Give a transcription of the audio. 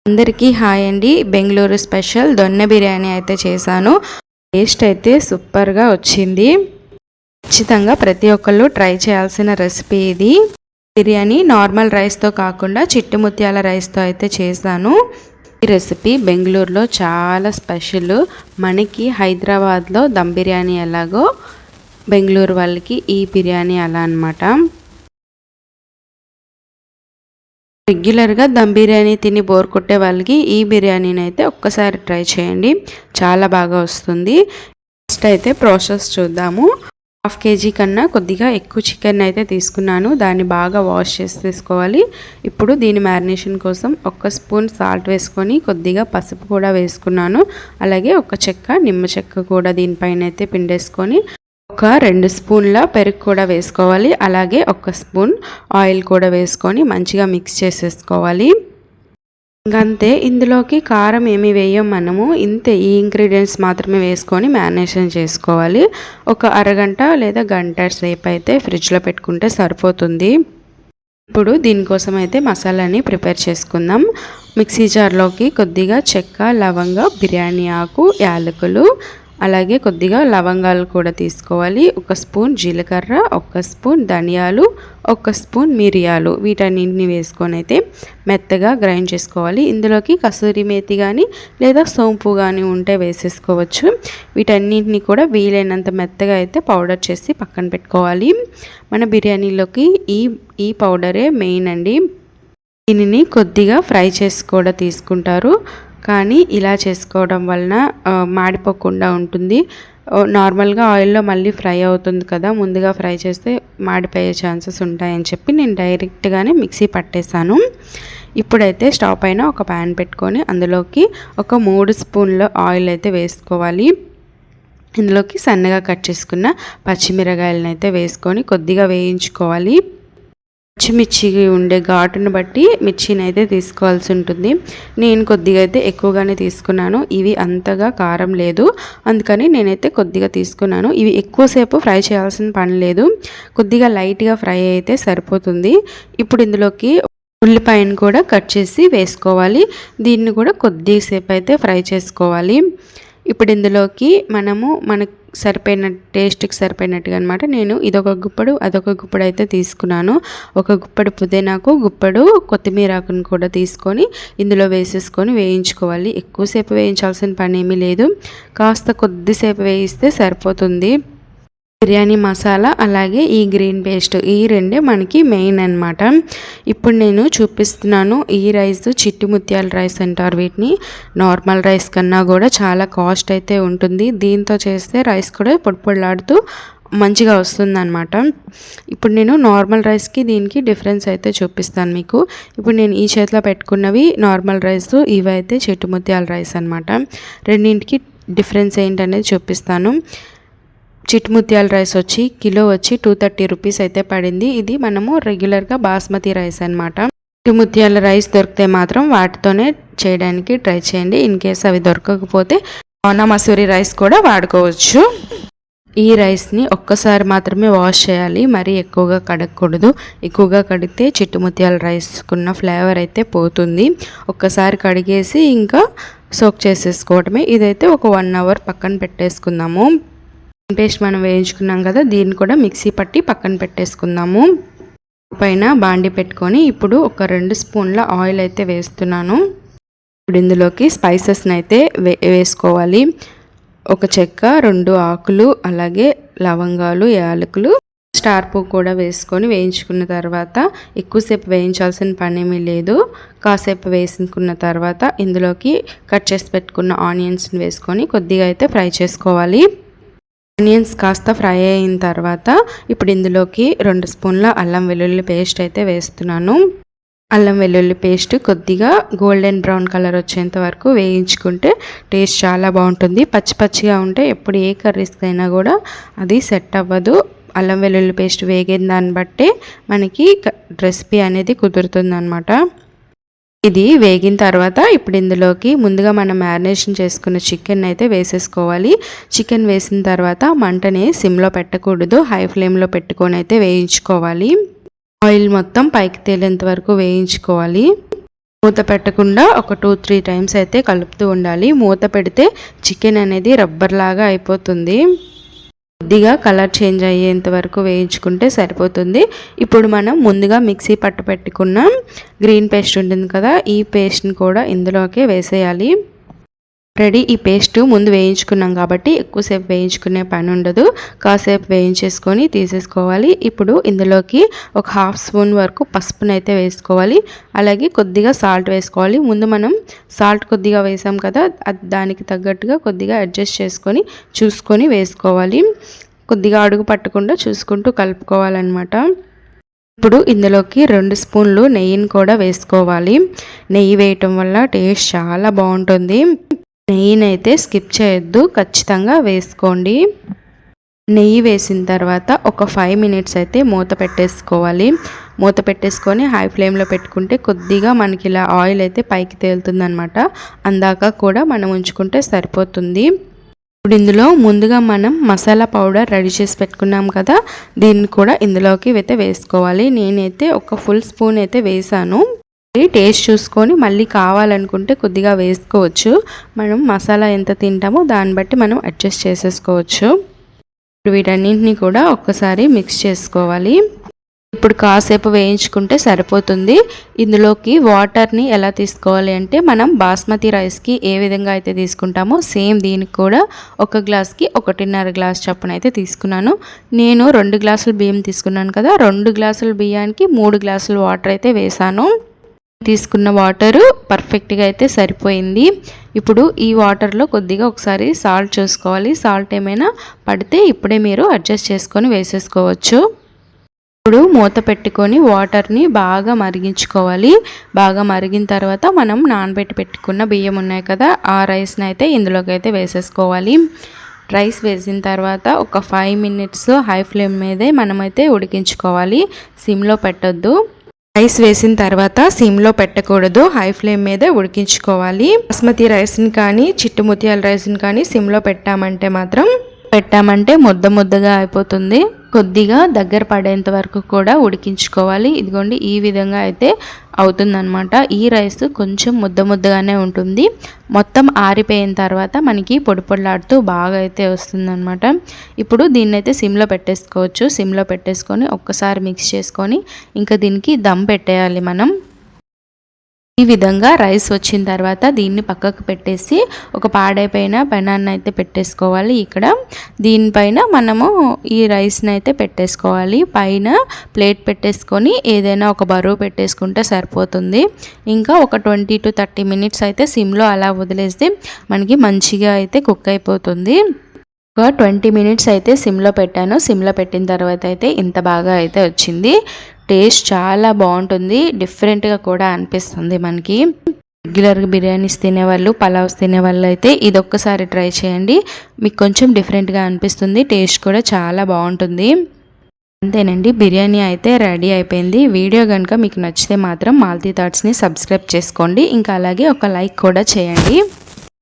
అందరికీ హాయ్ అండి. బెంగళూరు స్పెషల్ దొన్నె బిర్యానీ అయితే చేశాను. టేస్ట్ అయితే సూపర్గా వచ్చింది. ఖచ్చితంగా ప్రతి ఒక్కళ్ళు ట్రై చేయాల్సిన రెసిపీ ఇది. బిర్యానీ నార్మల్ రైస్తో కాకుండా చిట్టి ముత్యాల రైస్తో అయితే చేశాను. ఈ రెసిపీ బెంగళూరులో చాలా స్పెషల్. మనకి హైదరాబాద్లో దమ్ బిర్యానీ ఎలాగో బెంగళూరు వాళ్ళకి ఈ బిర్యానీ అలా అన్నమాట. రెగ్యులర్గా దమ్ బిర్యానీ తిని బోర్ కొట్టే వాళ్ళకి ఈ బిర్యానీని అయితే ఒక్కసారి ట్రై చేయండి, చాలా బాగా వస్తుంది. ఫస్ట్ అయితే ప్రాసెస్ చూద్దాము. 1/2 kg కన్నా కొద్దిగా ఎక్కువ చికెన్ అయితే తీసుకున్నాను. దాన్ని బాగా వాష్ చేసి తీసుకోవాలి. ఇప్పుడు దీని మ్యారినేషన్ కోసం 1 స్పూన్ సాల్ట్ వేసుకొని కొద్దిగా పసుపు కూడా వేసుకున్నాను. అలాగే 1 చెక్క నిమ్మ చెక్క కూడా దీనిపైన అయితే పిండేసుకొని 2 స్పూన్ల పెరుగు కూడా వేసుకోవాలి. అలాగే 1 స్పూన్ ఆయిల్ కూడా వేసుకొని మంచిగా మిక్స్ చేసేసుకోవాలి. ఇంకంతే, ఇందులోకి కారం ఏమి వేయం మనము. ఇంతే, ఈ ఇంగ్రీడియంట్స్ మాత్రమే వేసుకొని మ్యారినేషన్ చేసుకోవాలి. ఒక అరగంట లేదా గంట సేపు అయితే ఫ్రిడ్జ్లో పెట్టుకుంటే సరిపోతుంది. ఇప్పుడు దీనికోసం అయితే మసాలాని ప్రిపేర్ చేసుకుందాం. మిక్సీ జార్లోకి కొద్దిగా చెక్క, లవంగ, బిర్యానీ ఆకు, యాలకులు, అలాగే కొద్దిగా లవంగాలు కూడా తీసుకోవాలి. 1 స్పూన్ జీలకర్ర, 1 స్పూన్ ధనియాలు, 1 స్పూన్ మిరియాలు, వీటన్నింటిని వేసుకొని అయితే మెత్తగా గ్రైండ్ చేసుకోవాలి. ఇందులోకి కసూరి మేతి కానీ లేదా సోంపు కానీ ఉంటే వేసేసుకోవచ్చు. వీటన్నింటిని కూడా వీలైనంత మెత్తగా అయితే పౌడర్ చేసి పక్కన పెట్టుకోవాలి. మన బిర్యానీలోకి ఈ పౌడరే మెయిన్ అండి. దీనిని కొద్దిగా ఫ్రై చేసి కూడా తీసుకుంటారు, కానీ ఇలా చేసుకోవడం వలన మాడిపోకుండా ఉంటుంది. నార్మల్గా ఆయిల్లో మళ్ళీ ఫ్రై అవుతుంది కదా, ముందుగా ఫ్రై చేస్తే మాడిపోయే ఛాన్సెస్ ఉంటాయని చెప్పి నేను డైరెక్ట్గానే మిక్సీ పట్టేశాను. ఇప్పుడైతే స్టవ్ పైన ఒక ప్యాన్ పెట్టుకొని అందులోకి ఒక 3 స్పూన్ల ఆయిల్ అయితే వేసుకోవాలి. ఇందులోకి సన్నగా కట్ చేసుకున్న పచ్చిమిరకాయలను అయితే వేసుకొని కొద్దిగా వేయించుకోవాలి. పచ్చిమిర్చి ఉండే ఘాటును బట్టి మిర్చిని అయితే తీసుకోవాల్సి ఉంటుంది. నేను కొద్దిగా అయితే ఎక్కువగానే తీసుకున్నాను. ఇవి అంతగా కారం లేదు, అందుకని నేనైతే కొద్దిగా తీసుకున్నాను. ఇవి ఎక్కువసేపు ఫ్రై చేయాల్సిన పని లేదు, కొద్దిగా లైట్గా ఫ్రై అయితే సరిపోతుంది. ఇప్పుడు ఇందులోకి ఉల్లిపాయను కూడా కట్ చేసి వేసుకోవాలి. దీన్ని కూడా కొద్దిసేపు అయితే ఫ్రై చేసుకోవాలి. ఇప్పుడు ఇందులోకి మనకు సరిపోయిన టేస్ట్కి సరిపోయినట్టుగా అనమాట నేను ఇదొక గుప్పడు అదొక గుప్పడు అయితే తీసుకున్నాను. 1 గుప్పడు పుదీనాకు, గుప్పడు కొత్తిమీర ఆకును కూడా తీసుకొని ఇందులో వేసేసుకొని వేయించుకోవాలి. ఎక్కువసేపు వేయించాల్సిన పని ఏమీ లేదు, కాస్త కొద్దిసేపు వేయిస్తే సరిపోతుంది. బిర్యానీ మసాలా అలాగే ఈ గ్రీన్ పేస్ట్, ఈ రెండే మనకి మెయిన్ అన్నమాట. ఇప్పుడు నేను చూపిస్తున్నాను ఈ రైస్ చిట్టి ముత్యాల రైస్ అంటారు వీటిని. నార్మల్ రైస్ కన్నా కూడా చాలా కాస్ట్ అయితే ఉంటుంది. దీంతో చేస్తే రైస్ కూడా పొడిపొడిలాడుతూ మంచిగా వస్తుంది అనమాట. ఇప్పుడు నేను నార్మల్ రైస్కి దీనికి డిఫరెన్స్ అయితే చూపిస్తాను మీకు. ఇప్పుడు నేను ఈ చేతిలో పెట్టుకున్నవి నార్మల్ రైస్, ఇవైతే చిట్టి ముత్యాల రైస్ అనమాట. రెండింటికి డిఫరెన్స్ ఏంటనేది చూపిస్తాను. చిట్టి ముత్యాల రైస్ వచ్చి కిలో వచ్చి 230 రూపీస్ అయితే పడింది. ఇది మనము రెగ్యులర్గా బాస్మతి రైస్ అనమాట. చిట్టి ముత్యాల రైస్ దొరికితే మాత్రం వాటితోనే చేయడానికి ట్రై చేయండి. ఇన్ కేస్ అవి దొరకకపోతే సోనా మసూరి రైస్ కూడా వాడుకోవచ్చు. ఈ రైస్ని ఒక్కసారి మాత్రమే వాష్ చేయాలి, మరీ ఎక్కువగా కడగకూడదు. ఎక్కువగా కడిగితే చిట్టి ముత్యాల రైస్కున్న ఫ్లేవర్ అయితే పోతుంది. ఒక్కసారి కడిగేసి ఇంకా సోక్ చేసేసుకోవడమే. ఇదైతే ఒక 1 అవర్ పక్కన పెట్టేసుకుందాము. పేస్ట్ మనం వేయించుకున్నాం కదా, దీన్ని కూడా మిక్సీ పట్టి పక్కన పెట్టేసుకుందాము. పైన బాండి పెట్టుకొని ఇప్పుడు ఒక 2 స్పూన్ల ఆయిల్ అయితే వేస్తున్నాను. ఇప్పుడు ఇందులోకి స్పైసెస్ని అయితే వేసుకోవాలి. 1 చెక్క, 2 ఆకులు, అలాగే లవంగాలు, యాలకులు, స్టార్ పువ్వు కూడా వేసుకొని వేయించుకున్న తర్వాత ఎక్కువసేపు వేయించాల్సిన పని ఏమీ లేదు. కాసేపు వేసుకున్న తర్వాత ఇందులోకి కట్ చేసి పెట్టుకున్న ఆనియన్స్ని వేసుకొని కొద్దిగా అయితే ఫ్రై చేసుకోవాలి. ఆనియన్స్ కాస్త ఫ్రై అయిన తర్వాత ఇప్పుడు ఇందులోకి 2 స్పూన్ల అల్లం వెల్లుల్లి పేస్ట్ అయితే వేస్తున్నాను. అల్లం వెల్లుల్లి పేస్ట్ కొద్దిగా గోల్డెన్ బ్రౌన్ కలర్ వచ్చేంత వరకు వేయించుకుంటే టేస్ట్ చాలా బాగుంటుంది. పచ్చి పచ్చిగా ఉంటే ఎప్పుడు ఏ కర్రీస్ అయినా కూడా అది సెట్ అవ్వదు. అల్లం వెల్లుల్లి పేస్ట్ వేగిన దాన్ని బట్టే మనకి రెసిపీ అనేది కుదురుతుంది అన్నమాట. ఇది వేగిన తర్వాత ఇప్పుడు ఇందులోకి ముందుగా మనం మ్యారినేషన్ చేసుకున్న చికెన్ అయితే వేసేసుకోవాలి. చికెన్ వేసిన తర్వాత మంటని సిమ్లో పెట్టకూడదు, హై ఫ్లేమ్లో పెట్టుకొని అయితే వేయించుకోవాలి. ఆయిల్ మొత్తం పైకి తేలేంత వరకు వేయించుకోవాలి. మూత పెట్టకుండా ఒక 2-3 టైమ్స్ అయితే కలుపుతూ ఉండాలి. మూత పెడితే చికెన్ అనేది రబ్బర్ లాగా అయిపోతుంది. కొద్దిగా కలర్ చేంజ్ అయ్యేంత వరకు వేయించుకుంటే సరిపోతుంది. ఇప్పుడు మనం ముందుగా మిక్సీ పట్టు పెట్టుకున్న గ్రీన్ పేస్ట్ ఉంటుంది కదా, ఈ పేస్ట్ని కూడా ఇందులోకి వేసేయాలి. రెడీ. ఈ పేస్ట్ ముందు వేయించుకున్నాం కాబట్టి ఎక్కువసేపు వేయించుకునే పని ఉండదు. కాసేపు వేయించేసుకొని తీసేసుకోవాలి. ఇప్పుడు ఇందులోకి ఒక 1/2 స్పూన్ వరకు పసుపునైతే వేసుకోవాలి. అలాగే కొద్దిగా సాల్ట్ వేసుకోవాలి. ముందు మనం సాల్ట్ కొద్దిగా వేసాం కదా, దానికి తగ్గట్టుగా కొద్దిగా అడ్జస్ట్ చేసుకొని చూసుకొని వేసుకోవాలి. కొద్దిగా అడుగు పట్టకుండా చూసుకుంటూ కలుపుకోవాలన్నమాట. ఇప్పుడు ఇందులోకి 2 స్పూన్లు నెయ్యిని కూడా వేసుకోవాలి. నెయ్యి వేయటం వల్ల టేస్ట్ చాలా బాగుంటుంది. నెయ్యినైతే స్కిప్ చేయొద్దు, ఖచ్చితంగా వేసుకోండి. నెయ్యి వేసిన తర్వాత ఒక 5 మినిట్స్ అయితే మూత పెట్టేసుకోవాలి. మూత పెట్టేసుకొని హై ఫ్లేమ్లో పెట్టుకుంటే కొద్దిగా మనకి ఇలా ఆయిల్ అయితే పైకి తేలుతుందనమాట. అందాక కూడా మనం ఉంచుకుంటే సరిపోతుంది. ఇప్పుడు ఇందులో ముందుగా మనం మసాలా పౌడర్ రెడీ చేసి పెట్టుకున్నాం కదా, దీన్ని కూడా ఇందులోకి అయితే వేసుకోవాలి. నేనైతే ఒక ఫుల్ స్పూన్ అయితే వేసాను. టేస్ట్ చూసుకొని మళ్ళీ కావాలనుకుంటే కొద్దిగా వేసుకోవచ్చు. మనం మసాలా ఎంత తింటామో దాన్ని బట్టి మనం అడ్జస్ట్ చేసేసుకోవచ్చు. ఇప్పుడు వీటన్నింటినీ కూడా ఒక్కసారి మిక్స్ చేసుకోవాలి. ఇప్పుడు కాసేపు వేయించుకుంటే సరిపోతుంది. ఇందులోకి వాటర్ని ఎలా తీసుకోవాలి అంటే, మనం బాస్మతి రైస్కి ఏ విధంగా అయితే తీసుకుంటామో సేమ్ దీనికి కూడా 1 గ్లాస్కి 1.5 గ్లాస్ చొప్పున అయితే తీసుకున్నాను. నేను 2 గ్లాసులు బియ్యం తీసుకున్నాను కదా, 2 గ్లాసుల బియ్యానికి 3 గ్లాసులు వాటర్ అయితే వేసాను. తీసుకున్న వాటరు పర్ఫెక్ట్గా అయితే సరిపోయింది. ఇప్పుడు ఈ వాటర్లో కొద్దిగా ఒకసారి సాల్ట్ చూసుకోవాలి. సాల్ట్ ఏమైనా పడితే ఇప్పుడే మీరు అడ్జస్ట్ చేసుకొని వేసేసుకోవచ్చు. ఇప్పుడు మూత పెట్టుకొని వాటర్ని బాగా మరిగించుకోవాలి. బాగా మరిగిన తర్వాత మనం నానబెట్టి పెట్టుకున్న బియ్యం ఉన్నాయి కదా, ఆ రైస్ని అయితే ఇందులోకి అయితే వేసేసుకోవాలి. రైస్ వేసిన తర్వాత ఒక 5 మినిట్స్ హై ఫ్లేమ్ మీదే మనమైతే ఉడికించుకోవాలి. సిమ్లో పెట్టొద్దు. రైస్ వేసిన తర్వాత సిమ్లో పెట్టకూడదు, హై ఫ్లేమ్ మీద ఉడికించుకోవాలి. బాస్మతి రైస్ని కానీ చిట్టు ముత్యాల రైస్ని కానీ సిమ్లో పెట్టామంటే ముద్దగా అయిపోతుంది. కొద్దిగా దగ్గర పడేంత వరకు కూడా ఉడికించుకోవాలి. ఇదిగోండి, ఈ విధంగా అయితే అవుతుందన్నమాట. ఈ రైస్ కొంచెం ముద్దగానే ఉంటుంది. మొత్తం ఆరిపోయిన తర్వాత మనకి పొడిలాడుతూ బాగా అయితే వస్తుందన్నమాట. ఇప్పుడు దీన్ని అయితే సిమ్లో పెట్టేసుకోవచ్చు. సిమ్లో పెట్టేసుకొని ఒక్కసారి మిక్స్ చేసుకొని ఇంకా దీనికి దమ్ పెట్టేయాలి మనం. ఈ విధంగా రైస్ వచ్చిన తర్వాత దీన్ని పక్కకు పెట్టేసి ఒక పాడైపోయిన పెనాన్ని అయితే పెట్టేసుకోవాలి. ఇక్కడ దీనిపైన మనము ఈ రైస్ని అయితే పెట్టేసుకోవాలి. పైన ప్లేట్ పెట్టేసుకొని ఏదైనా ఒక బరువు పెట్టేసుకుంటే సరిపోతుంది. ఇంకా ఒక 20 to 30 మినిట్స్ అయితే సిమ్లో అలా వదిలేస్తే మనకి మంచిగా అయితే కుక్ అయిపోతుంది. ఒక 20 మినిట్స్ అయితే సిమ్లో పెట్టాను. సిమ్లో పెట్టిన తర్వాత అయితే ఇంత బాగా అయితే వచ్చింది. టేస్ట్ చాలా బాగుంటుంది, డిఫరెంట్గా కూడా అనిపిస్తుంది మనకి. రెగ్యులర్గా బిర్యానీస్ తినేవాళ్ళు, పలావ్స్ తినేవాళ్ళు అయితే ఇది ఒక్కసారి ట్రై చేయండి. మీకు కొంచెం డిఫరెంట్గా అనిపిస్తుంది, టేస్ట్ కూడా చాలా బాగుంటుంది. అంతేనండి, బిర్యానీ అయితే రెడీ అయిపోయింది. వీడియో కనుక మీకు నచ్చితే మాత్రం మాల్తీ థాట్స్ని సబ్స్క్రైబ్ చేసుకోండి. ఇంకా అలాగే ఒక లైక్ కూడా చేయండి.